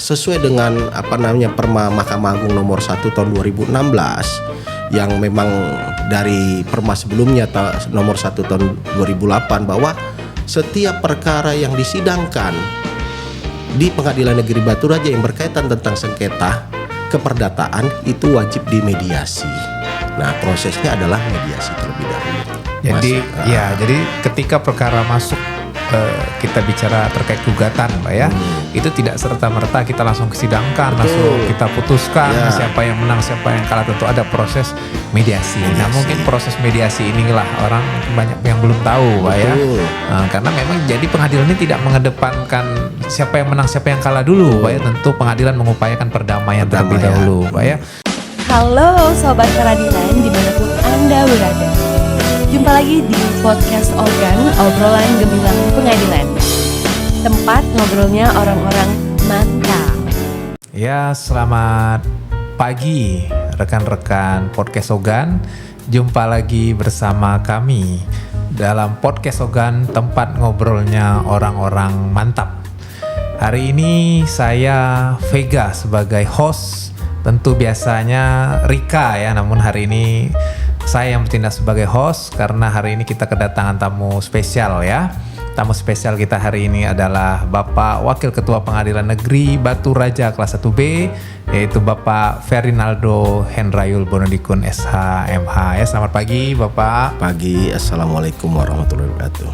sesuai dengan Perma Mahkamah Agung nomor 1 tahun 2016 yang memang dari Perma sebelumnya nomor 1 tahun 2008 bahwa setiap perkara yang disidangkan di Pengadilan Negeri Batu Raja yang berkaitan tentang sengketa keperdataan itu wajib dimediasi. Nah, prosesnya adalah mediasi terlebih dahulu. Jadi ketika perkara masuk kita bicara terkait gugatan, Pak ya, itu tidak serta-merta kita langsung kesidangkan, langsung kita putuskan siapa yang menang, siapa yang kalah. Tentu ada proses mediasi. Nah, mungkin proses mediasi inilah orang banyak yang belum tahu, Pak ya. Karena memang jadi pengadilan ini tidak mengedepankan siapa yang menang, siapa yang kalah dulu, Pak ya. Tentu pengadilan mengupayakan perdamaian terlebih dahulu, Pak ya. Halo Sobat Peradilan dimanapun Anda berada. Jumpa lagi di podcast Ogan, obrolan gemilang pengadilan. Tempat ngobrolnya orang-orang mantap. Ya, selamat pagi rekan-rekan podcast Ogan. Jumpa lagi bersama kami dalam podcast Ogan, tempat ngobrolnya orang-orang mantap. Hari ini saya Vega sebagai host. Tentu biasanya Rika ya, namun hari ini saya yang bertindak sebagai host karena hari ini kita kedatangan tamu spesial ya. Tamu spesial kita hari ini adalah Bapak Wakil Ketua Pengadilan Negeri Batu Raja kelas 1B, yaitu Bapak Ferinaldo Hendrayul Bonodikun SH MH. Ya, selamat pagi Bapak. Pagi, Assalamualaikum warahmatullahi wabarakatuh.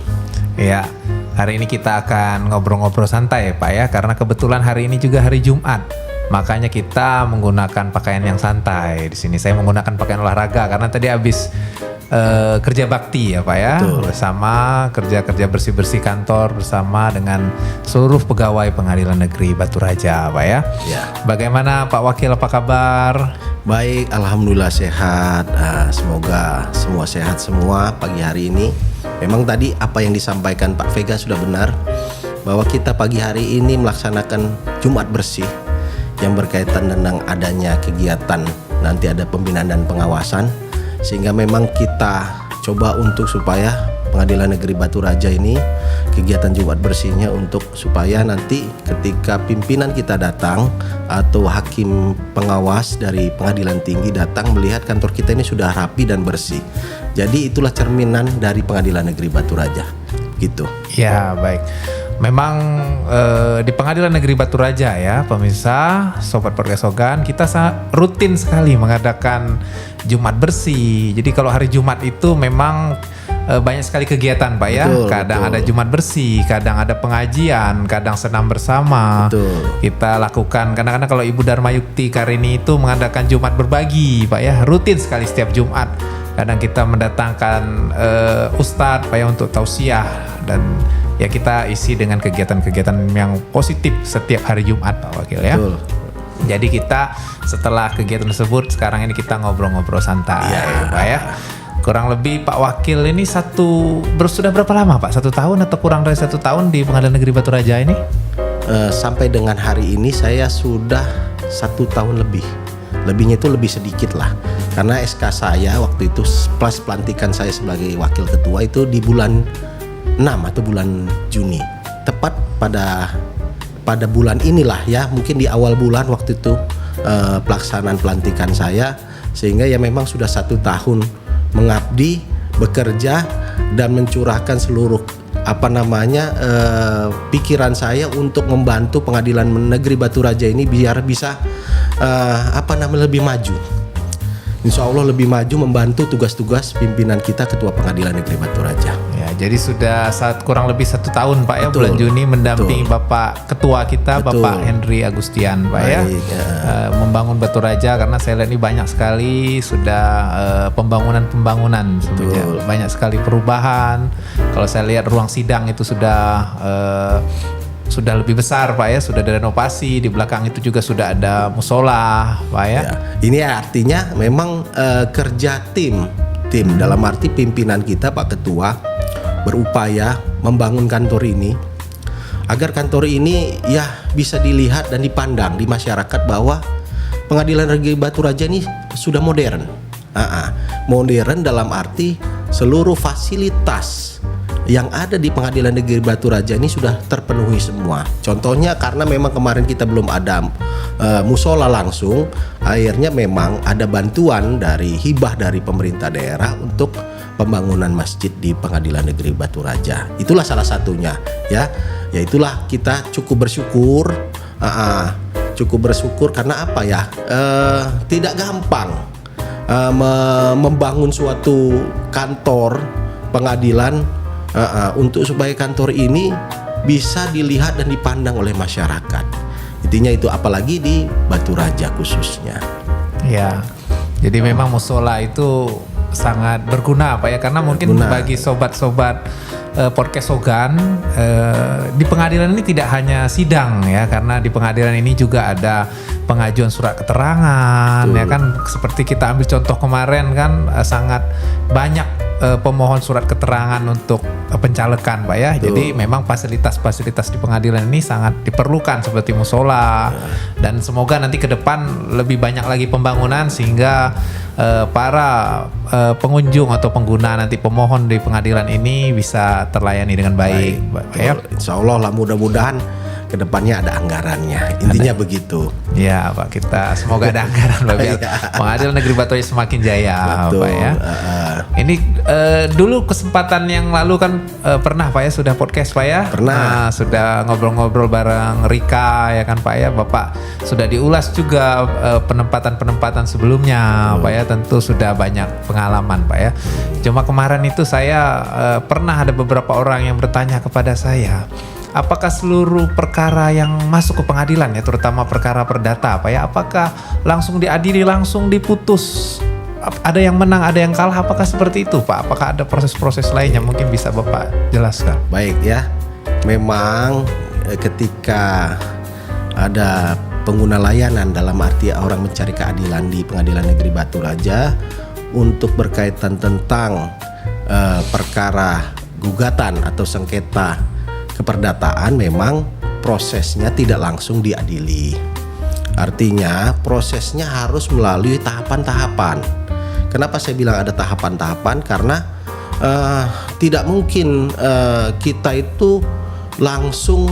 Ya, hari ini kita akan ngobrol-ngobrol santai ya Pak ya, karena kebetulan hari ini juga hari Jumat. Makanya kita menggunakan pakaian yang santai. Di sini saya menggunakan pakaian olahraga karena tadi habis kerja bakti ya Pak ya. Betul. Bersama kerja bersih-bersih kantor bersama dengan seluruh pegawai Pengadilan Negeri Batu Raja Pak ya. Bagaimana Pak Wakil, apa kabar? Baik, alhamdulillah sehat. Semoga semua sehat semua pagi hari ini. Memang tadi apa yang disampaikan Pak Vega sudah benar, bahwa kita pagi hari ini melaksanakan Jumat bersih yang berkaitan tentang adanya kegiatan nanti ada pembinaan dan pengawasan, sehingga memang kita coba untuk supaya Pengadilan Negeri Batu Raja ini kegiatan Jumat bersihnya untuk supaya nanti ketika pimpinan kita datang atau hakim pengawas dari pengadilan tinggi datang melihat kantor kita ini sudah rapi dan bersih. Jadi itulah cerminan dari Pengadilan Negeri Batu Raja gitu. Ya, baik. Memang di Pengadilan Negeri Batu Raja ya pemirsa, Sobat Podcast Ogan, kita rutin sekali mengadakan Jumat bersih. Jadi kalau hari Jumat itu memang banyak sekali kegiatan Pak ya. Kadang ada Jumat bersih, kadang ada pengajian, kadang senam bersama. Kita lakukan kadang-kadang kalau Ibu Dharma Yukti Karini itu mengadakan Jumat berbagi Pak ya, rutin sekali setiap Jumat. Kadang kita mendatangkan ustadz Pak ya untuk tausiah, dan ya kita isi dengan kegiatan-kegiatan yang positif setiap hari Jumat Pak Wakil ya. Jadi kita setelah kegiatan tersebut sekarang ini kita ngobrol-ngobrol santai Pak ya. Kurang lebih Pak Wakil ini sudah berapa lama Pak? 1 tahun atau kurang dari 1 tahun di Pengadilan Negeri Batu Raja ini? Sampai dengan hari ini saya sudah 1 tahun lebih. Lebihnya itu lebih sedikit lah. Karena SK saya waktu itu plus pelantikan saya sebagai wakil ketua itu di bulan 6 atau bulan Juni. Tepat pada bulan inilah ya, mungkin di awal bulan waktu itu pelaksanaan pelantikan saya, sehingga ya memang sudah 1 tahun mengabdi, bekerja dan mencurahkan seluruh pikiran saya untuk membantu Pengadilan Negeri Batu Raja ini biar bisa lebih maju. Insya Allah lebih maju membantu tugas-tugas pimpinan kita Ketua Pengadilan Negeri Batu Raja. Ya, jadi sudah kurang lebih 1 tahun Pak ya, bulan Juni mendampingi Bapak Ketua kita Bapak Henry Agustian Pak ya. Membangun Batu Raja karena saya lihat ini banyak sekali sudah pembangunan sebenarnya, banyak sekali perubahan. Kalau saya lihat ruang sidang itu sudah lebih besar Pak ya, sudah ada renovasi, di belakang itu juga sudah ada musola Pak ya. Ini artinya memang kerja tim dalam arti pimpinan kita Pak Ketua berupaya membangun kantor ini agar kantor ini ya bisa dilihat dan dipandang di masyarakat bahwa Pengadilan Negeri Batu Raja ini sudah modern. Modern dalam arti seluruh fasilitas yang ada di Pengadilan Negeri Batu Raja ini sudah terpenuhi semua. Contohnya karena memang kemarin kita belum ada musola langsung, akhirnya memang ada bantuan dari hibah dari pemerintah daerah untuk pembangunan masjid di Pengadilan Negeri Batu Raja. Itulah salah satunya ya. Ya itulah kita cukup bersyukur. Cukup bersyukur karena apa ya? Tidak gampang membangun suatu kantor pengadilan untuk supaya kantor ini bisa dilihat dan dipandang oleh masyarakat. Intinya itu, apalagi di Batu Raja khususnya. Ya, jadi memang musola itu sangat berguna Pak ya, karena mungkin bagi sobat-sobat podcast Ogan, di pengadilan ini tidak hanya sidang ya, karena di pengadilan ini juga ada pengajuan surat keterangan. Betul. Ya kan, seperti kita ambil contoh kemarin kan, sangat banyak pemohon surat keterangan untuk pencalekan Pak ya. Betul. Jadi memang fasilitas-fasilitas di pengadilan ini sangat diperlukan seperti musola dan semoga nanti ke depan lebih banyak lagi pembangunan sehingga para pengunjung atau pengguna nanti pemohon di pengadilan ini bisa terlayani dengan baik. Ya. Insya Allah lah, mudah-mudahan kedepannya ada anggarannya. Intinya begitu. Ya Pak, kita semoga ada anggaran Pak, biar Pengadilan Negeri Batu Raja semakin jaya. Betul. Pak ya. Ini dulu kesempatan yang lalu kan pernah Pak ya, sudah podcast Pak ya. Pernah. Sudah ngobrol-ngobrol bareng Rika ya kan Pak ya. Bapak sudah diulas juga penempatan-penempatan sebelumnya Pak ya. Tentu sudah banyak pengalaman Pak ya. Cuma kemarin itu saya pernah ada beberapa orang yang bertanya kepada saya, apakah seluruh perkara yang masuk ke pengadilan ya, terutama perkara perdata Pak ya, apakah langsung diadili, langsung diputus? Ada yang menang, ada yang kalah, apakah seperti itu Pak? Apakah ada proses-proses lainnya? Mungkin bisa Bapak jelaskan. Baik ya, memang ketika ada pengguna layanan, dalam arti orang mencari keadilan di Pengadilan Negeri Batu Raja untuk berkaitan tentang perkara gugatan atau sengketa keperdataan, memang prosesnya tidak langsung diadili. Artinya prosesnya harus melalui tahapan-tahapan. Kenapa saya bilang ada tahapan-tahapan? Karena tidak mungkin kita itu langsung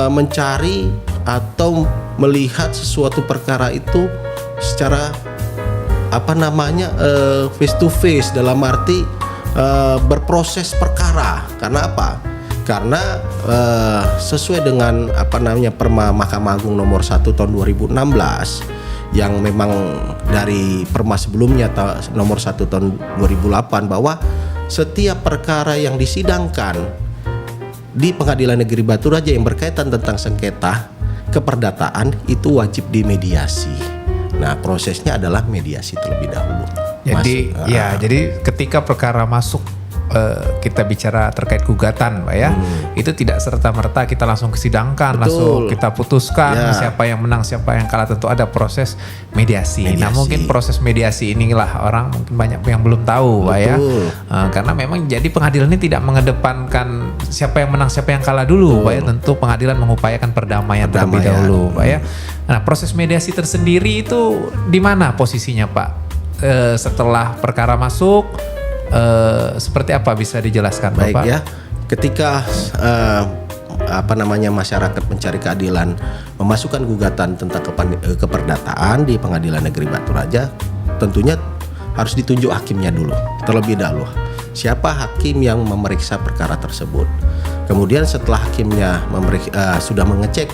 mencari atau melihat sesuatu perkara itu secara face to face, dalam arti berproses perkara. Karena apa? Karena sesuai dengan Perma Mahkamah Agung nomor 1 tahun 2016 yang memang dari Perma sebelumnya nomor 1 tahun 2008, bahwa setiap perkara yang disidangkan di Pengadilan Negeri Batu Raja yang berkaitan tentang sengketa keperdataan itu wajib dimediasi. Nah, prosesnya adalah mediasi terlebih dahulu. Jadi jadi ketika perkara masuk, kita bicara terkait gugatan Pak ya, itu tidak serta-merta kita langsung kesidangkan. Betul. Langsung kita putuskan siapa yang menang, siapa yang kalah. Tentu ada proses mediasi. Nah, mungkin proses mediasi inilah orang mungkin banyak yang belum tahu Pak ya, karena memang jadi pengadilan ini tidak mengedepankan siapa yang menang, siapa yang kalah dulu Pak ya. Tentu pengadilan mengupayakan perdamaian terlebih dahulu Pak ya. Nah, proses mediasi tersendiri itu di mana posisinya Pak? Setelah perkara masuk, seperti apa, bisa dijelaskan Baik, Bapak? Ya, ketika masyarakat mencari keadilan memasukkan gugatan tentang keperdataan di Pengadilan Negeri Batu Raja, tentunya harus ditunjuk hakimnya dulu, terlebih dahulu. Siapa hakim yang memeriksa perkara tersebut? Kemudian setelah hakimnya sudah mengecek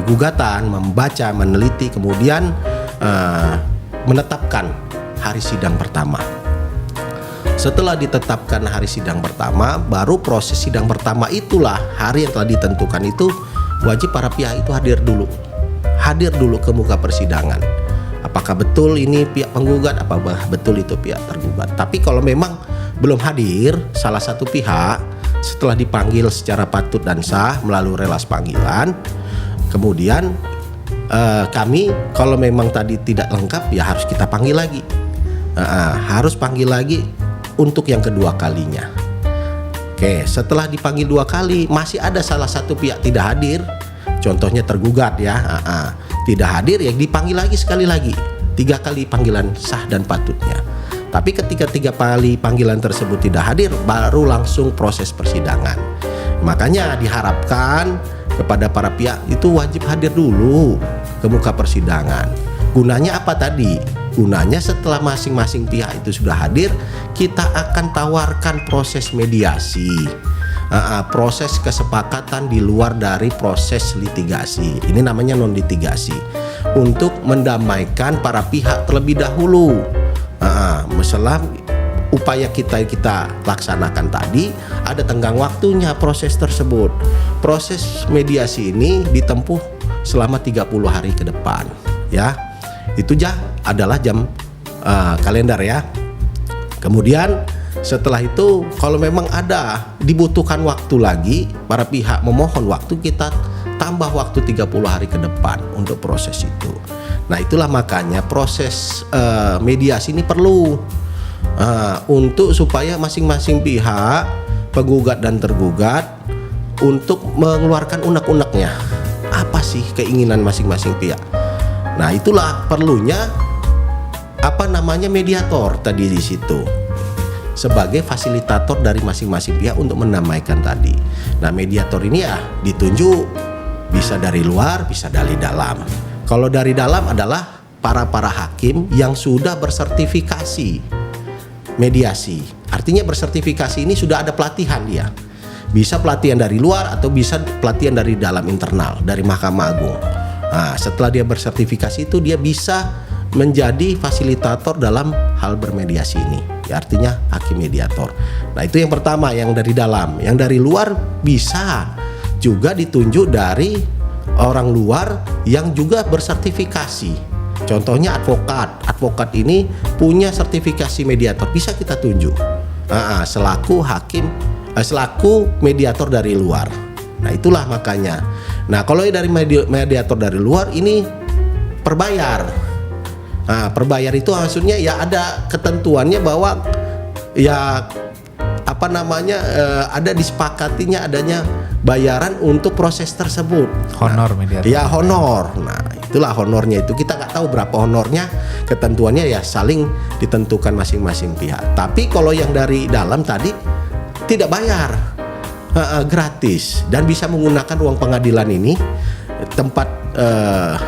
gugatan, membaca, meneliti, kemudian menetapkan hari sidang pertama. Setelah ditetapkan hari sidang pertama, baru proses sidang pertama itulah hari yang telah ditentukan itu wajib para pihak itu hadir dulu ke muka persidangan. Apakah betul ini pihak penggugat, apakah betul itu pihak tergugat. Tapi kalau memang belum hadir salah satu pihak, setelah dipanggil secara patut dan sah melalui relas panggilan, kemudian kami kalau memang tadi tidak lengkap ya harus kita panggil lagi. Harus panggil lagi untuk yang kedua kalinya. Oke, setelah dipanggil 2 kali masih ada salah satu pihak tidak hadir, contohnya tergugat ya, tidak hadir, ya dipanggil lagi sekali lagi, 3 kali panggilan sah dan patutnya. Tapi ketika 3 kali panggilan tersebut tidak hadir, baru langsung proses persidangan. Makanya diharapkan kepada para pihak itu wajib hadir dulu ke muka persidangan. Gunanya apa tadi? Gunanya setelah masing-masing pihak itu sudah hadir, kita akan tawarkan proses mediasi. Proses kesepakatan di luar dari proses litigasi. Ini namanya non litigasi. Untuk mendamaikan para pihak terlebih dahulu. Masalah upaya kita laksanakan tadi ada tenggang waktunya proses tersebut. Proses mediasi ini ditempuh selama 30 hari ke depan, ya. Itu adalah jam kalender ya. Kemudian setelah itu kalau memang ada dibutuhkan waktu lagi, para pihak memohon waktu, kita tambah waktu 30 hari ke depan untuk proses itu. Nah, itulah makanya proses mediasi ini perlu untuk supaya masing-masing pihak, penggugat dan tergugat, untuk mengeluarkan unek-uneknya. Apa sih keinginan masing-masing pihak? Nah, itulah perlunya mediator tadi di situ. Sebagai fasilitator dari masing-masing pihak untuk mendamaikan tadi. Nah, mediator ini ya ditunjuk bisa dari luar, bisa dari dalam. Kalau dari dalam adalah para hakim yang sudah bersertifikasi mediasi. Artinya bersertifikasi ini sudah ada pelatihan dia. Bisa pelatihan dari luar atau bisa pelatihan dari dalam internal, dari Mahkamah Agung. Nah, setelah dia bersertifikasi itu dia bisa menjadi fasilitator dalam hal bermediasi ini. Ya, artinya hakim mediator. Nah, itu yang pertama, yang dari dalam. Yang dari luar bisa juga ditunjuk dari orang luar yang juga bersertifikasi. Contohnya advokat. Advokat ini punya sertifikasi mediator, bisa kita tunjuk selaku selaku mediator dari luar. Nah, itulah makanya. Nah, kalau dari mediator dari luar ini perbayar. Perbayar itu maksudnya ya ada ketentuannya bahwa ya ada disepakatinya adanya bayaran untuk proses tersebut. Honor mediator. Ya, honor. Nah, itulah honornya itu. Kita nggak tahu berapa honornya, ketentuannya ya saling ditentukan masing-masing pihak. Tapi kalau yang dari dalam tadi tidak bayar, gratis, dan bisa menggunakan ruang pengadilan ini, tempat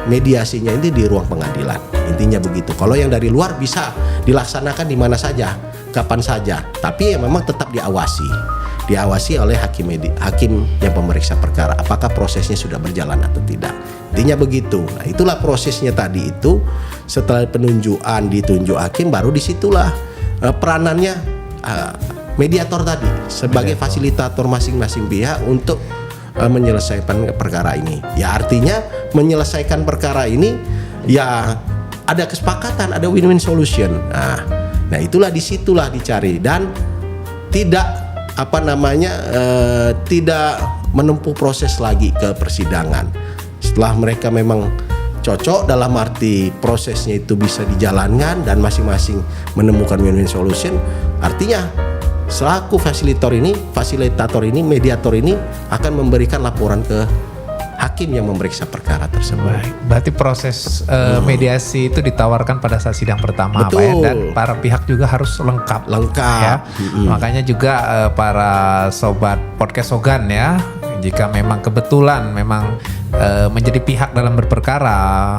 mediasinya ini di ruang pengadilan. Intinya begitu. Kalau yang dari luar bisa dilaksanakan di mana saja, kapan saja, tapi ya memang tetap diawasi oleh hakim yang pemeriksa perkara, apakah prosesnya sudah berjalan atau tidak. Intinya begitu. Nah, itulah prosesnya tadi itu. Setelah penunjukan ditunjuk hakim, baru disitulah peranannya mediator tadi sebagai fasilitator masing-masing pihak untuk menyelesaikan perkara ini. Ya, artinya menyelesaikan perkara ini ya ada kesepakatan, ada win-win solution. Nah, itulah disitulah dicari dan tidak tidak menempuh proses lagi ke persidangan. Setelah mereka memang cocok dalam arti prosesnya itu bisa dijalankan dan masing-masing menemukan win-win solution, artinya selaku fasilitator ini, mediator ini akan memberikan laporan ke hakim yang memeriksa perkara tersebut. Baik, berarti proses mediasi itu ditawarkan pada saat sidang pertama, Betul. Pak ya, dan para pihak juga harus lengkap. Ya. Makanya juga para sobat podcast Ogan ya, jika memang kebetulan menjadi pihak dalam berperkara,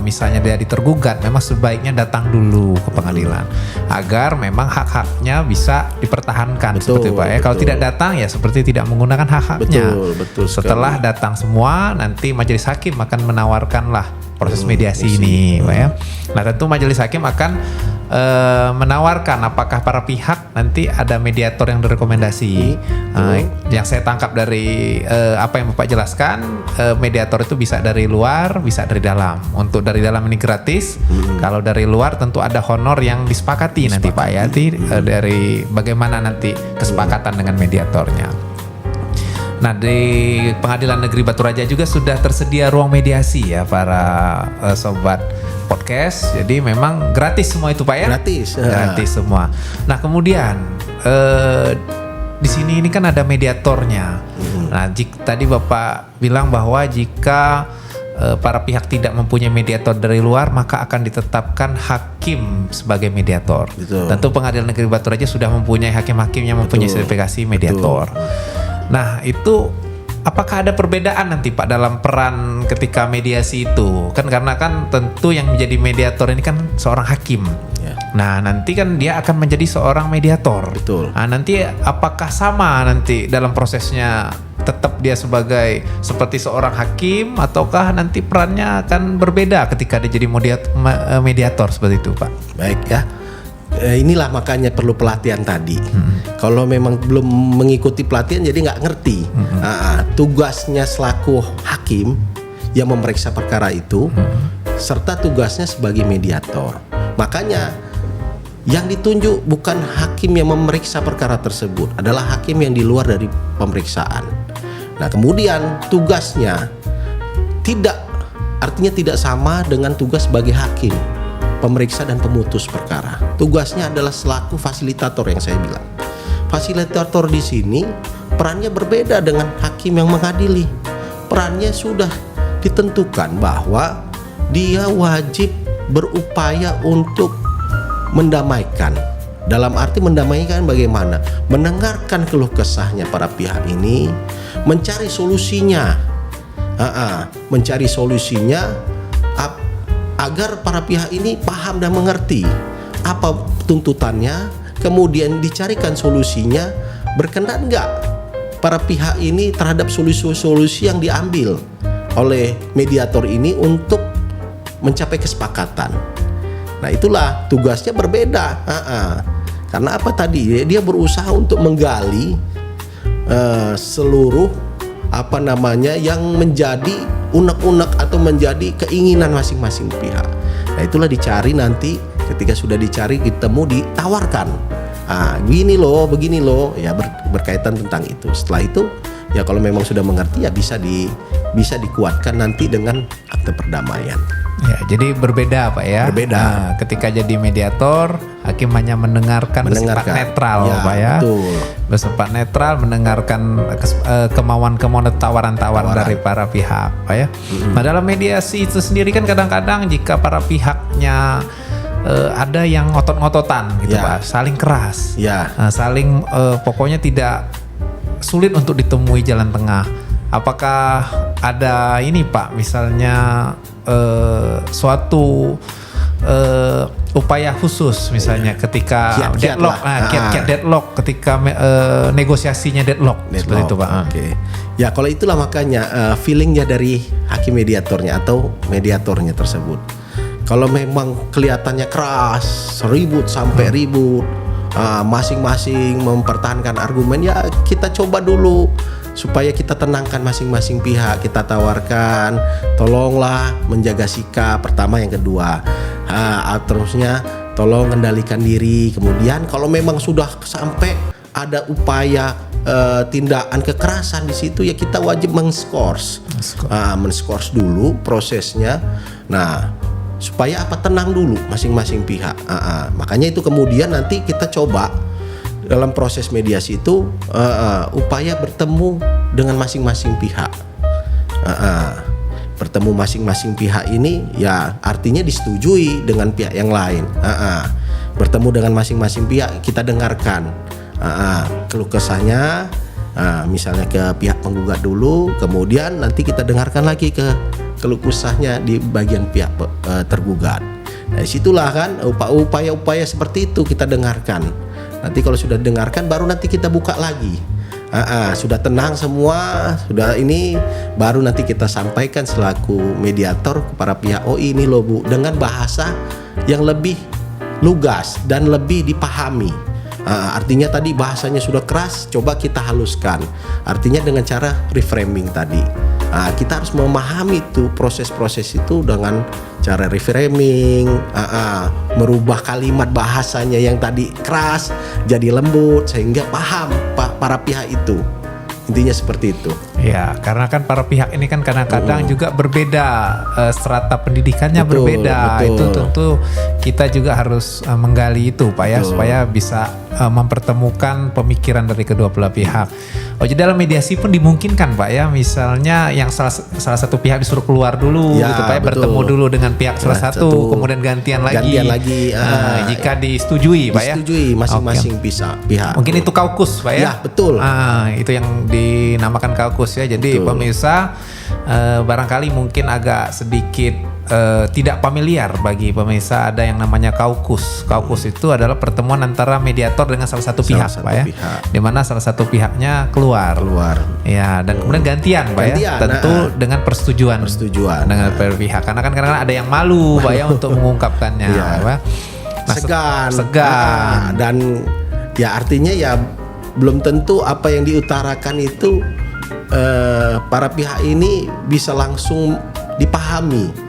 misalnya dia ditergugat, memang sebaiknya datang dulu ke pengadilan agar memang hak-haknya bisa dipertahankan. Seperti Pak ya. Kalau tidak datang ya seperti tidak menggunakan hak-haknya. Betul Setelah datang semua, nanti majelis hakim akan menawarkanlah proses mediasi ini, Pak ya. Nah, tentu majelis hakim akan menawarkan apakah para pihak nanti ada mediator yang direkomendasi. Yang saya tangkap dari apa yang Bapak jelaskan, mediator itu bisa dari luar, bisa dari dalam. Untuk dari dalam ini gratis. Kalau dari luar tentu ada honor yang disepakati nanti Pak ya. Dari bagaimana nanti kesepakatan dengan mediatornya. Nah, di Pengadilan Negeri Batu Raja juga sudah tersedia ruang mediasi ya para sobat podcast. Jadi memang gratis semua itu Pak ya? Gratis semua. Nah, kemudian di sini ini kan ada mediatornya. Nah, tadi Bapak bilang bahwa jika para pihak tidak mempunyai mediator dari luar, maka akan ditetapkan hakim sebagai mediator. Betul. Tentu Pengadilan Negeri Batu Raja sudah mempunyai hakim-hakim yang mempunyai Betul. sertifikasi mediator. Nah, itu apakah ada perbedaan nanti Pak dalam peran ketika mediasi itu? Kan karena kan tentu yang menjadi mediator ini kan seorang hakim. Ya. Nah, nanti kan dia akan menjadi seorang mediator. Betul. Nah, nanti apakah sama nanti dalam prosesnya, tetap dia sebagai seperti seorang hakim, ataukah nanti perannya akan berbeda ketika dia jadi mediator seperti itu, Pak? Baik ya. Inilah makanya perlu pelatihan tadi. Kalau memang belum mengikuti pelatihan jadi nggak ngerti. Tugasnya selaku hakim yang memeriksa perkara itu, serta tugasnya sebagai mediator. Makanya yang ditunjuk bukan hakim yang memeriksa perkara tersebut, adalah hakim yang di luar dari pemeriksaan. Nah, kemudian tugasnya artinya tidak sama dengan tugas sebagai hakim pemeriksa dan pemutus perkara. Tugasnya adalah selaku fasilitator yang saya bilang. Fasilitator di sini perannya berbeda dengan hakim yang mengadili. Perannya sudah ditentukan bahwa dia wajib berupaya untuk mendamaikan. Dalam arti mendamaikan bagaimana? Mendengarkan keluh kesahnya para pihak ini, mencari solusinya. Mencari solusinya agar para pihak ini paham dan mengerti apa tuntutannya, kemudian dicarikan solusinya. Berkenan nggak para pihak ini terhadap solusi-solusi yang diambil oleh mediator ini untuk mencapai kesepakatan. Nah, itulah tugasnya berbeda. Karena apa tadi? Dia berusaha untuk menggali seluruh yang menjadi unek-unek atau menjadi keinginan masing-masing pihak. Nah, itulah dicari nanti, ketika sudah dicari, ketemu, ditawarkan. Begini loh, ya berkaitan tentang itu. Setelah itu, ya kalau memang sudah mengerti, ya bisa dikuatkan nanti dengan akte perdamaian. Ya, jadi berbeda Pak ya. Berbeda. Ketika jadi mediator, hakim hanya mendengarkan bersifat netral ya, Pak ya. Betul. Bersifat netral, mendengarkan kemauan-kemauan tawaran-tawaran dari para pihak Pak ya. Nah, dalam mediasi itu sendiri kan kadang-kadang jika para pihaknya ada yang ngotot-ngototan gitu Ya. Pak, saling keras. Ya. Saling pokoknya tidak, sulit untuk ditemui jalan tengah. Apakah ada ini Pak, misalnya suatu upaya khusus misalnya ketika Kiat-kiat deadlock, lah. kiat-kiat deadlock ketika negosiasinya deadlock seperti itu Pak. Oke. Ya, kalau itulah makanya feelingnya dari hakim mediatornya atau mediatornya tersebut. Kalau memang kelihatannya keras, ribut sampai ribut, masing-masing mempertahankan argumen, ya kita coba dulu supaya kita tenangkan masing-masing pihak. Kita tawarkan, tolonglah menjaga sikap pertama, yang kedua terusnya tolong kendalikan diri. Kemudian kalau memang sudah sampai ada upaya tindakan kekerasan di situ, ya kita wajib men-skors dulu prosesnya. Nah, supaya tenang dulu masing-masing pihak. Makanya itu kemudian nanti kita coba dalam proses mediasi itu upaya bertemu dengan masing-masing pihak. Bertemu masing-masing pihak ini ya artinya disetujui dengan pihak yang lain. Bertemu dengan masing-masing pihak, kita dengarkan keluh kesahnya, misalnya ke pihak penggugat dulu, kemudian nanti kita dengarkan lagi ke keluh kesahnya di bagian pihak tergugat. Nah, disitulah kan upaya-upaya seperti itu kita dengarkan. Nanti kalau sudah dengarkan, baru nanti kita buka lagi. Sudah tenang semua, sudah ini, baru nanti kita sampaikan selaku mediator kepada pihak, oh ini loh Bu, dengan bahasa yang lebih lugas dan lebih dipahami. Artinya tadi bahasanya sudah keras, coba kita haluskan. Artinya dengan cara reframing tadi. Kita harus memahami itu proses-proses itu dengan cara reframing, merubah kalimat bahasanya yang tadi keras jadi lembut sehingga paham para pihak itu. Intinya seperti itu. Ya, karena kan para pihak ini kan kadang-kadang juga berbeda, strata pendidikannya Betul, berbeda. betul. Itu tentu kita juga harus menggali itu, Pak ya, supaya bisa mempertemukan pemikiran dari kedua belah pihak. Oh, jadi dalam mediasi pun dimungkinkan, Pak ya, misalnya yang salah satu pihak disuruh keluar dulu, Ya, gitu, Pak ya, betul. bertemu dulu dengan pihak salah Nah, satu, kemudian gantian lagi. Jika disetujui, Pak ya. Disetujui masing-masing pihak. Mungkin itu kaukus, Pak ya. Ya, betul. Itu yang dinamakan kaukus ya. Jadi Betul. pemirsa barangkali mungkin agak sedikit tidak familiar bagi pemirsa ada yang namanya kaukus. Kaukus itu adalah pertemuan antara mediator dengan salah satu pihak, satu Pak ya. pihak. Di mana salah satu pihaknya keluar. Ya, dan kemudian gantian, Pak ya. Gantian, Tentu dengan persetujuan dengan pihak. Karena kan kadang-kadang ada yang malu, Pak ya, untuk mengungkapkannya, Iya. Pak. Segan. Dan ya artinya ya belum tentu apa yang diutarakan itu para pihak ini bisa langsung dipahami.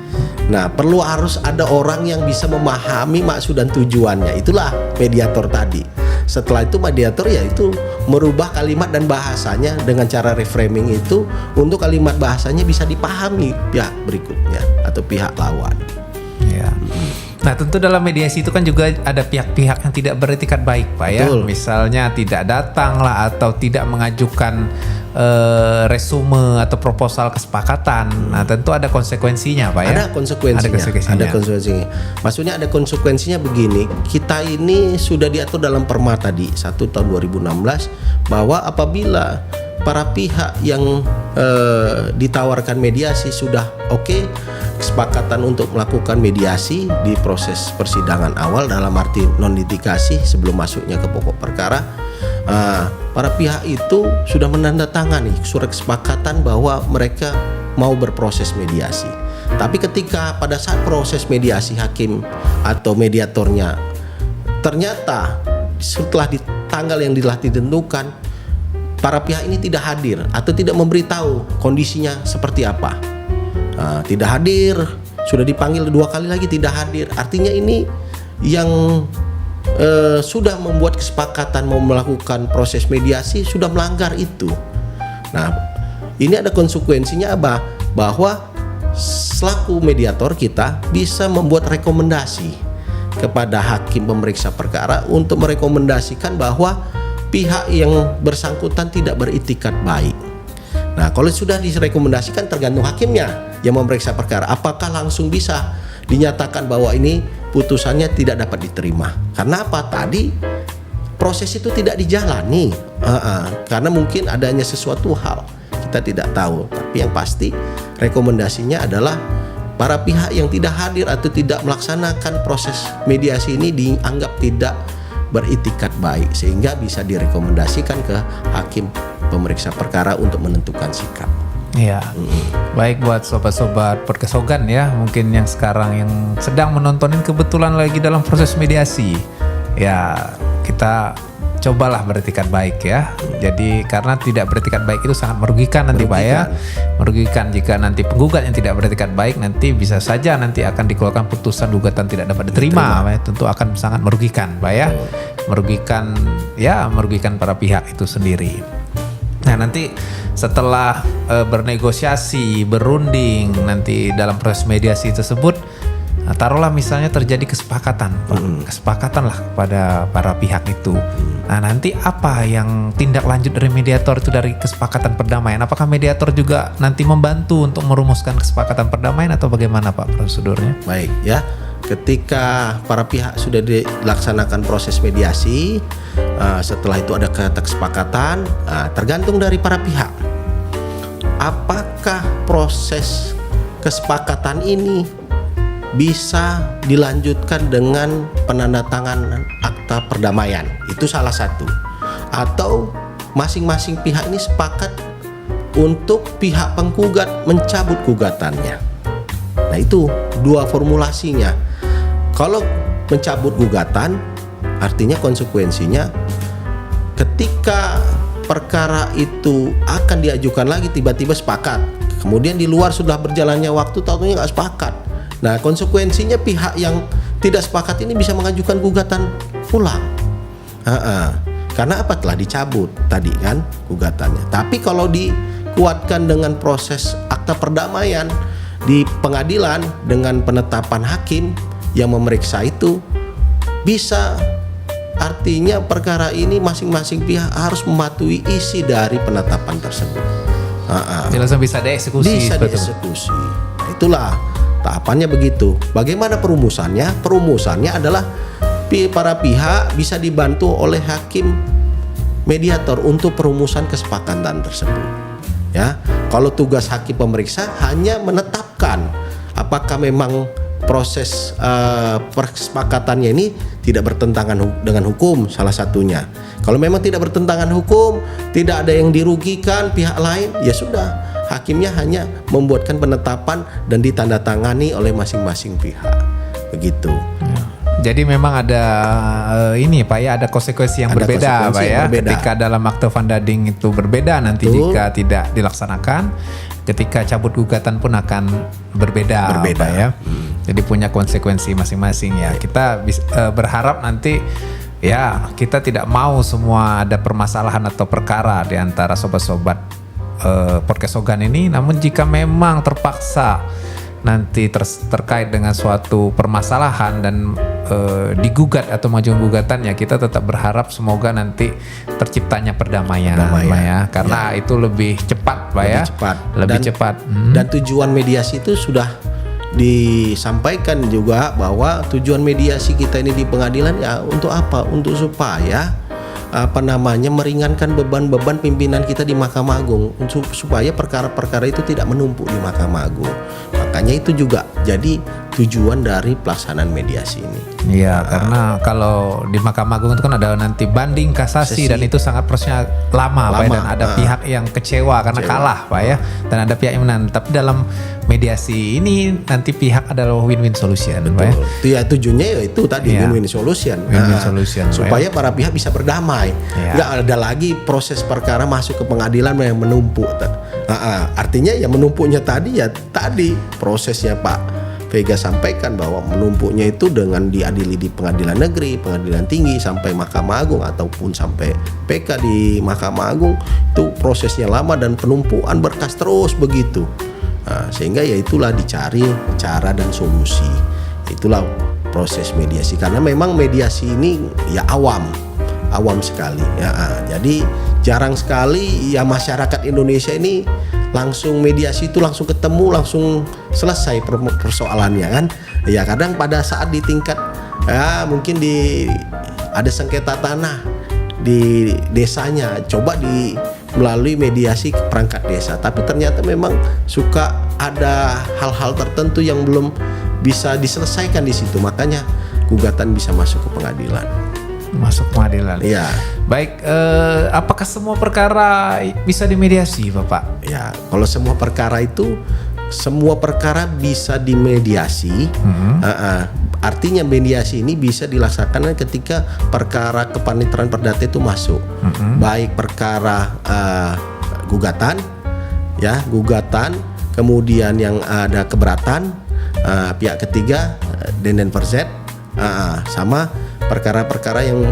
Nah, harus ada orang yang bisa memahami maksud dan tujuannya. Itulah mediator tadi. Setelah itu mediator ya itu merubah kalimat dan bahasanya dengan cara reframing itu untuk kalimat bahasanya bisa dipahami pihak berikutnya atau pihak lawan. Ya. Nah, tentu dalam mediasi itu kan juga ada pihak-pihak yang tidak beretikat baik, Pak ya. Betul. Misalnya tidak datang lah atau tidak mengajukan resume atau proposal kesepakatan. Nah, tentu ada konsekuensinya, Pak ya. Ada konsekuensinya. Maksudnya ada konsekuensinya begini. Kita ini sudah diatur dalam Perma tadi 1 tahun 2016 bahwa apabila para pihak yang ditawarkan mediasi sudah oke, kesepakatan untuk melakukan mediasi di proses persidangan awal dalam arti non litigasi sebelum masuknya ke pokok perkara, para pihak itu sudah menandatangani surat kesepakatan bahwa mereka mau berproses mediasi. Tapi ketika pada saat proses mediasi hakim atau mediatornya ternyata setelah di tanggal yang telah ditentukan para pihak ini tidak hadir atau tidak memberitahu kondisinya seperti apa. Tidak hadir, sudah dipanggil 2 kali lagi tidak hadir. Artinya ini yang sudah membuat kesepakatan mau melakukan proses mediasi sudah melanggar itu. Nah, ini ada konsekuensinya apa? Bahwa selaku mediator kita bisa membuat rekomendasi kepada hakim pemeriksa perkara untuk merekomendasikan bahwa pihak yang bersangkutan tidak beritikat baik. Nah, kalau sudah direkomendasikan tergantung hakimnya yang memeriksa perkara, apakah langsung bisa dinyatakan bahwa ini putusannya tidak dapat diterima. Karena apa? Tadi proses itu tidak dijalani, karena mungkin adanya sesuatu hal kita tidak tahu. Tapi yang pasti rekomendasinya adalah para pihak yang tidak hadir atau tidak melaksanakan proses mediasi ini dianggap tidak beritikat baik sehingga bisa direkomendasikan ke hakim pemeriksa perkara untuk menentukan sikap. Iya. Baik buat sobat-sobat podcast Ogan ya, mungkin yang sekarang yang sedang menontonin kebetulan lagi dalam proses mediasi. Ya, kita cobalah beretikat baik ya. Jadi karena tidak beretikat baik itu sangat merugikan nanti, Pak ya. Merugikan jika nanti penggugat yang tidak beretikat baik nanti bisa saja nanti akan dikeluarkan putusan gugatan tidak dapat diterima. Ya, tentu akan sangat merugikan, Pak ya. Merugikan para pihak itu sendiri. Nah, nanti setelah bernegosiasi, berunding nanti dalam proses mediasi tersebut, taruhlah misalnya terjadi kesepakatan, Pak. Kesepakatan lah kepada para pihak itu. Nah, nanti apa yang tindak lanjut dari mediator itu dari kesepakatan perdamaian? Apakah mediator juga nanti membantu untuk merumuskan kesepakatan perdamaian atau bagaimana, Pak, prosedurnya? Baik ya. Ketika para pihak sudah dilaksanakan proses mediasi, setelah itu ada kata kesepakatan, tergantung dari para pihak. Apakah proses kesepakatan ini bisa dilanjutkan dengan penandatanganan akta perdamaian? Itu salah satu. Atau masing-masing pihak ini sepakat untuk pihak penggugat mencabut gugatannya. Nah, itu 2 formulasinya. Kalau mencabut gugatan, artinya konsekuensinya ketika perkara itu akan diajukan lagi tiba-tiba sepakat. Kemudian di luar sudah berjalannya waktu, tahunya nggak sepakat. Nah, konsekuensinya pihak yang tidak sepakat ini bisa mengajukan gugatan ulang. Karena apa? Telah dicabut tadi kan gugatannya. Tapi kalau kuatkan dengan proses akta perdamaian di pengadilan dengan penetapan hakim yang memeriksa itu, bisa artinya perkara ini masing-masing pihak harus mematuhi isi dari penetapan tersebut. Langsung bisa dieksekusi. Bisa dieksekusi. Nah, itulah tahapannya begitu. Bagaimana perumusannya? Perumusannya adalah para pihak bisa dibantu oleh hakim mediator untuk perumusan kesepakatan tersebut. Ya, kalau tugas hakim pemeriksa hanya menetapkan apakah memang proses kesepakatannya ini tidak bertentangan dengan hukum, salah satunya. Kalau memang tidak bertentangan hukum, tidak ada yang dirugikan pihak lain, ya sudah, hakimnya hanya membuatkan penetapan dan ditandatangani oleh masing-masing pihak. Begitu. Jadi memang ada ini Pak ya, ada konsekuensi yang berbeda Pak ya. Ketika dalam akte fundading itu berbeda nanti jika tidak dilaksanakan, ketika cabut gugatan pun akan berbeda. Pak ya. Jadi punya konsekuensi masing-masing ya. Kita berharap nanti ya kita tidak mau semua ada permasalahan atau perkara di antara sobat-sobat podcast Ogan ini. Namun jika memang terpaksa nanti terkait dengan suatu permasalahan dan digugat atau majukan gugatannya, kita tetap berharap semoga nanti terciptanya perdamaian. Ya, karena itu lebih cepat Pak ya. Lebih cepat. Dan tujuan mediasi itu sudah disampaikan juga bahwa tujuan mediasi kita ini di pengadilan ya untuk apa? Untuk supaya meringankan beban-beban pimpinan kita di Mahkamah Agung, supaya perkara-perkara itu tidak menumpuk di Mahkamah Agung. Makanya itu juga jadi tujuan dari pelaksanaan mediasi ini. Iya, karena kalau di Mahkamah Agung itu kan ada nanti banding, kasasi, dan itu sangat prosesnya lama Pak ya, dan ada pihak yang kecewa karena kalah Pak ya, dan ada pihak yang menang. Tapi dalam mediasi ini nanti pihak adalah win-win solution. Betul. Ya tujuannya ya itu tadi win-win solution. Win-win solution supaya para pihak bisa berdamai. Nggak ada lagi proses perkara masuk ke pengadilan yang menumpuk. Artinya ya menumpuknya tadi prosesnya Pak Vega sampaikan bahwa menumpuknya itu dengan diadili di pengadilan negeri, pengadilan tinggi sampai Mahkamah Agung ataupun sampai PK di Mahkamah Agung, itu prosesnya lama dan penumpukan berkas terus begitu. Sehingga ya itulah dicari cara dan solusi. Itulah proses mediasi, karena memang mediasi ini ya awam sekali ya. Jadi jarang sekali ya masyarakat Indonesia ini langsung mediasi itu langsung ketemu, langsung selesai persoalannya kan. Ya kadang pada saat di tingkat mungkin ada sengketa tanah di desanya, coba melalui mediasi ke perangkat desa, tapi ternyata memang suka ada hal-hal tertentu yang belum bisa diselesaikan di situ, makanya gugatan bisa masuk ke pengadilan. Iya. Baik, apakah semua perkara bisa dimediasi Bapak? Ya, kalau semua perkara bisa dimediasi. Artinya mediasi ini bisa dilaksanakan ketika perkara kepaniteraan perdata itu masuk. Baik perkara gugatan, kemudian yang ada keberatan pihak ketiga, denden perzet, sama perkara-perkara yang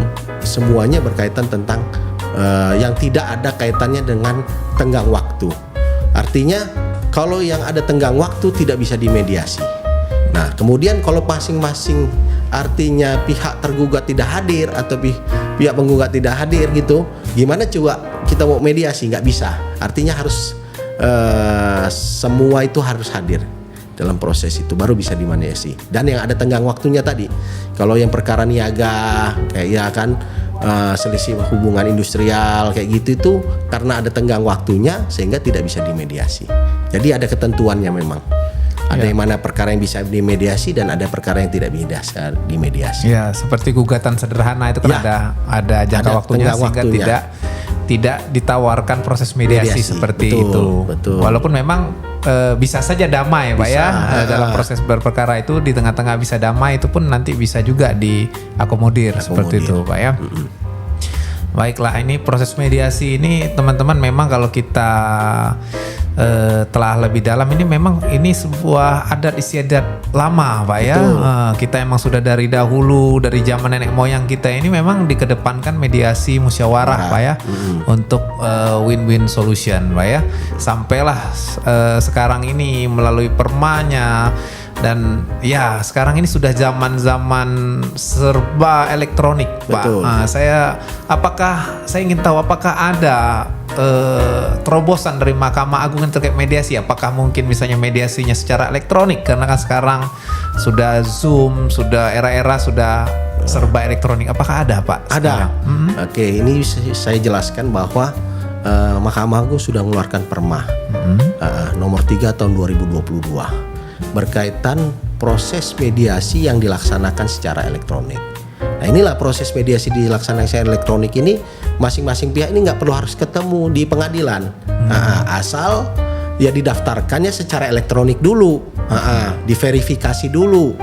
semuanya berkaitan tentang yang tidak ada kaitannya dengan tenggang waktu. Artinya kalau yang ada tenggang waktu tidak bisa dimediasi. Nah, kemudian kalau masing-masing artinya pihak tergugat tidak hadir atau pihak penggugat tidak hadir gitu, gimana coba kita mau mediasi? Nggak bisa. Artinya harus semua itu harus hadir dalam proses itu baru bisa dimediasi. Dan yang ada tenggang waktunya tadi, kalau yang perkara niaga kayak selisih hubungan industrial kayak gitu itu karena ada tenggang waktunya sehingga tidak bisa dimediasi. Jadi ada ketentuannya memang. Ada yang mana perkara yang bisa dimediasi dan ada perkara yang tidak bisa dimediasi. Ya, seperti gugatan sederhana itu kan ada jangka waktunya sehingga tidak ditawarkan proses mediasi seperti itu. Betul. Walaupun memang bisa saja damai Pak ya, dalam proses berperkara itu di tengah-tengah bisa damai, itu pun nanti bisa juga diakomodir seperti itu Pak ya. Baiklah, ini proses mediasi ini teman-teman memang kalau kita telah lebih dalam, ini memang ini sebuah adat istiadat lama Pak ya. Betul. Kita emang sudah dari dahulu, dari zaman nenek moyang kita ini memang dikedepankan mediasi musyawarah Pak ya, untuk win-win solution Pak ya. Sampailah sekarang ini melalui permanya. Dan ya sekarang ini sudah zaman-zaman serba elektronik Pak. Betul. Saya ingin tahu apakah ada terobosan dari Mahkamah Agung yang terkait mediasi. Apakah mungkin misalnya mediasinya secara elektronik, karena kan sekarang sudah Zoom, sudah era-era sudah serba elektronik. Apakah ada Pak? Ada. Oke, ini saya jelaskan bahwa Mahkamah Agung sudah mengeluarkan perma nomor 3 tahun 2022 berkaitan proses mediasi yang dilaksanakan secara elektronik. Nah, inilah proses mediasi dilaksanakan secara elektronik ini, masing-masing pihak ini nggak perlu harus ketemu di pengadilan, asal ya didaftarkannya secara elektronik dulu, diverifikasi dulu.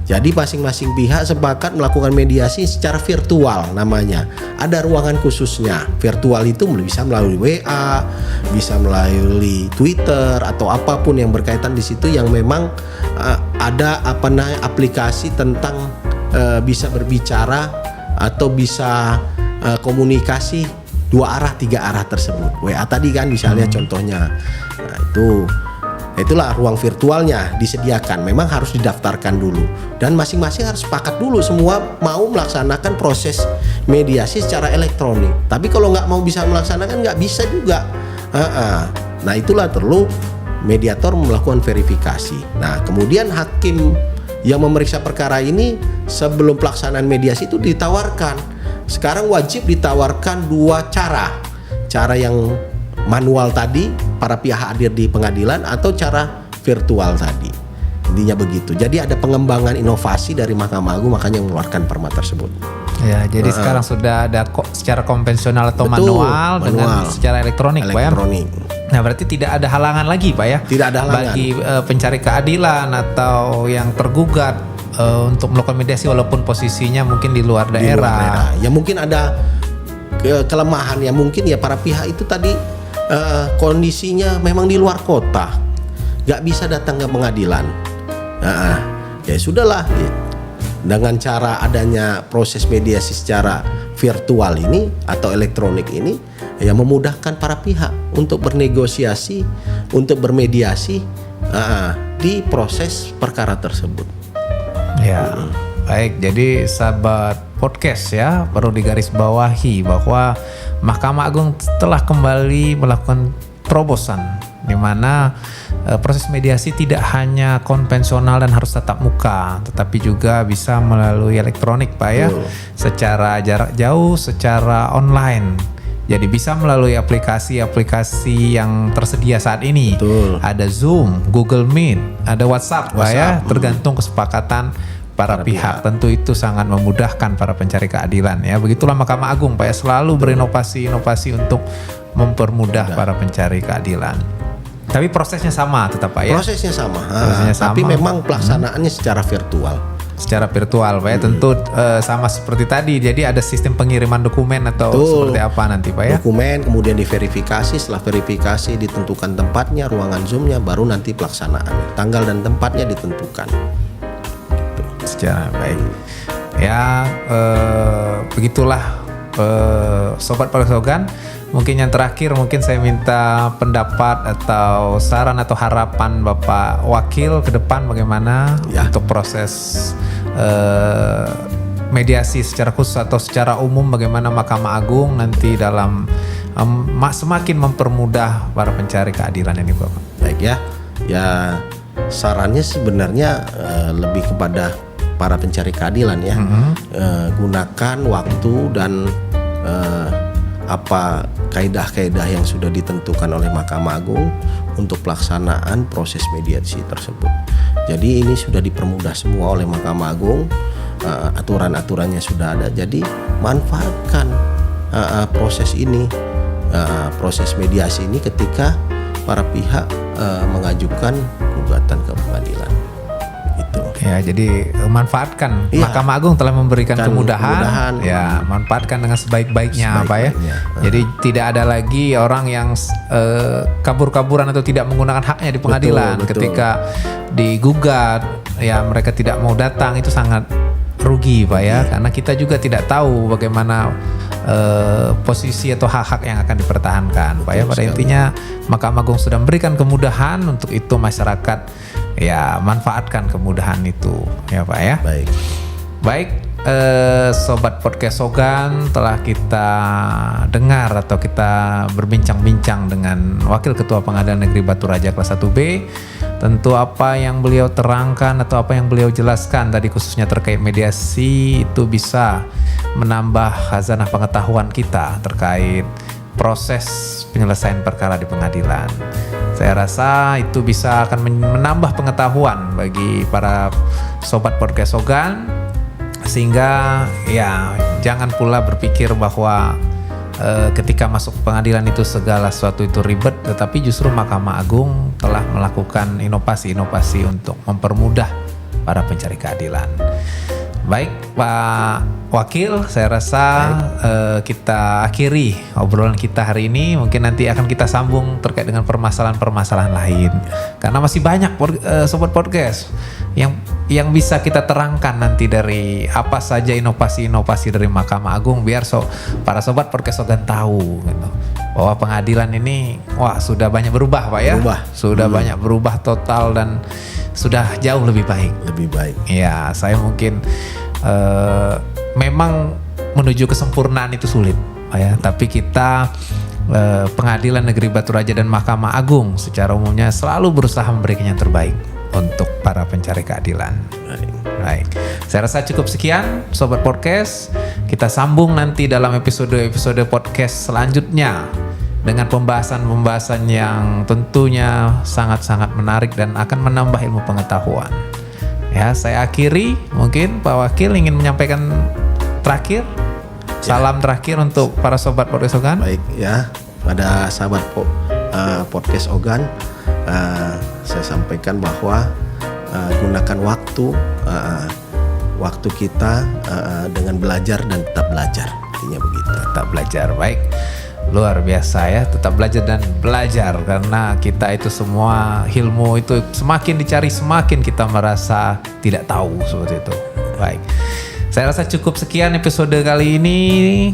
Jadi masing-masing pihak sepakat melakukan mediasi secara virtual namanya. Ada ruangan khususnya. Virtual itu bisa melalui WA, bisa melalui Twitter atau apapun yang berkaitan di situ yang memang ada aplikasi tentang bisa berbicara atau bisa komunikasi 2 arah 3 arah tersebut. WA tadi kan misalnya contohnya. Nah, itulah ruang virtualnya disediakan. Memang harus didaftarkan dulu dan masing-masing harus sepakat dulu semua mau melaksanakan proses mediasi secara elektronik. Tapi kalau nggak mau bisa melaksanakan nggak bisa juga. Nah, itulah perlu mediator melakukan verifikasi. Nah, kemudian hakim yang memeriksa perkara ini sebelum pelaksanaan mediasi itu ditawarkan. Sekarang wajib ditawarkan 2 cara. Cara yang manual tadi, para pihak hadir di pengadilan, atau cara virtual tadi. Intinya begitu. Jadi ada pengembangan inovasi dari Mahkamah Agung, makanya mengeluarkan perma tersebut. Ya, jadi sekarang sudah ada secara konvensional atau Betul, manual dengan secara elektronik Pak ya. Nah, berarti tidak ada halangan lagi Pak ya. Tidak ada halangan bagi pencari keadilan atau yang tergugat untuk melakukan mediasi walaupun posisinya mungkin di luar daerah. Ya mungkin ada kelemahan ya, mungkin ya para pihak itu tadi kondisinya memang di luar kota, nggak bisa datang ke pengadilan. Ya sudahlah, dengan cara adanya proses mediasi secara virtual ini atau elektronik ini, ya memudahkan para pihak untuk bernegosiasi, untuk bermediasi di proses perkara tersebut. Ya, baik. Jadi sahabat podcast ya, perlu digarisbawahi bahwa Mahkamah Agung telah kembali melakukan terobosan di mana proses mediasi tidak hanya konvensional dan harus tatap muka, tetapi juga bisa melalui elektronik Pak ya, secara jarak jauh, secara online. Jadi bisa melalui aplikasi-aplikasi yang tersedia saat ini. Betul. Ada Zoom, Google Meet, ada WhatsApp Pak ya, tergantung kesepakatan para pihak. Tentu itu sangat memudahkan para pencari keadilan ya. Begitulah Mahkamah Agung Pak ya, selalu berinovasi-inovasi untuk mempermudah para pencari keadilan. Tapi prosesnya sama tetap Pak ya. Prosesnya sama. Tapi Tapi memang pelaksanaannya secara virtual. Secara virtual Pak ya, tentu sama seperti tadi. Jadi ada sistem pengiriman dokumen atau seperti apa nanti Pak ya? Dokumen kemudian diverifikasi, setelah verifikasi ditentukan tempatnya, ruangan Zoom-nya, baru nanti pelaksanaan. Tanggal dan tempatnya ditentukan. Secara baik ya, begitulah Sobat Perkesogan. Mungkin yang terakhir, mungkin saya minta pendapat atau saran atau harapan Bapak Wakil ke depan bagaimana untuk proses mediasi secara khusus atau secara umum, bagaimana Mahkamah Agung nanti dalam semakin mempermudah para pencari keadilan ini Bapak. Baik ya sarannya sebenarnya lebih kepada para pencari keadilan ya. Gunakan waktu dan apa kaidah-kaidah yang sudah ditentukan oleh Mahkamah Agung untuk pelaksanaan proses mediasi tersebut. Jadi ini sudah dipermudah semua oleh Mahkamah Agung, aturan-aturannya sudah ada. Jadi manfaatkan proses ini, proses mediasi ini ketika para pihak mengajukan gugatan ke pengadilan. Itu. Ya, jadi manfaatkan. Iya. Mahkamah Agung telah memberikan Kan kemudahan. Ya, manfaatkan dengan sebaik-baiknya Pak ya. Sebaik-baiknya. Jadi tidak ada lagi orang yang kabur-kaburan atau tidak menggunakan haknya di pengadilan Betul. ketika digugat. Ya, mereka tidak mau datang, itu sangat rugi Pak ya. Karena kita juga tidak tahu bagaimana posisi atau hak-hak yang akan dipertahankan Pak ya. Pada intinya Mahkamah Agung sudah memberikan kemudahan, untuk itu masyarakat ya manfaatkan kemudahan itu ya Pak ya. Baik, Sobat Podcast Sogan, telah kita dengar atau kita berbincang-bincang dengan Wakil Ketua Pengadilan Negeri Batu Raja kelas 1B. Tentu apa yang beliau terangkan atau apa yang beliau jelaskan tadi khususnya terkait mediasi itu bisa menambah khazanah pengetahuan kita terkait proses penyelesaian perkara di pengadilan. Saya rasa itu bisa akan menambah pengetahuan bagi para Sobat Podcast Sogan, sehingga ya jangan pula berpikir bahwa ketika masuk pengadilan itu segala sesuatu itu ribet, tetapi justru Mahkamah Agung telah melakukan inovasi-inovasi untuk mempermudah para pencari keadilan. Baik Pak Wakil, saya rasa kita akhiri obrolan kita hari ini. Mungkin nanti akan kita sambung terkait dengan permasalahan-permasalahan lain, karena masih banyak Sobat Podcast yang bisa kita terangkan nanti dari apa saja inovasi-inovasi dari Mahkamah Agung, biar para Sobat Podcast Sogan tahu gitu, bahwa pengadilan ini sudah banyak berubah Pak ya. Sudah banyak berubah total dan sudah jauh lebih baik. Ya, saya mungkin memang menuju kesempurnaan itu sulit Pak ya, tapi kita Pengadilan Negeri Batu Raja dan Mahkamah Agung secara umumnya selalu berusaha memberikan yang terbaik untuk para pencari keadilan. Baik, saya rasa cukup sekian Sobat Podcast. Kita sambung nanti dalam episode podcast selanjutnya dengan pembahasan-pembahasan yang tentunya sangat-sangat menarik dan akan menambah ilmu pengetahuan. Ya, saya akhiri, mungkin Pak Wakil ingin menyampaikan terakhir, salam terakhir untuk para Sobat Podcast Ogan. Baik ya, pada sahabat Podcast Ogan, saya sampaikan bahwa gunakan waktu kita dengan belajar dan tetap belajar, intinya begitu. Tetap belajar, baik. Luar biasa ya, tetap belajar dan belajar, karena kita itu semua ilmu itu semakin dicari semakin kita merasa tidak tahu, seperti itu. Baik, saya rasa cukup sekian episode kali ini,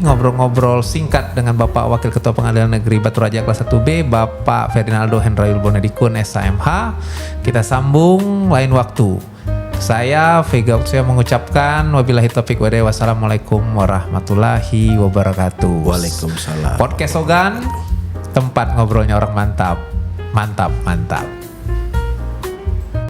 ngobrol-ngobrol singkat dengan Bapak Wakil Ketua Pengadilan Negeri Batu Raja kelas 1B, Bapak Ferdinaldo Hendrayul Bonedikun SHMH. Kita sambung lain waktu. Saya Vega Utsya mengucapkan wabillahi taufiq walhidayah. Wassalamualaikum warahmatullahi wabarakatuh. Waalaikumsalam. Podcast Sogan, tempat ngobrolnya orang mantap. Mantap, mantap.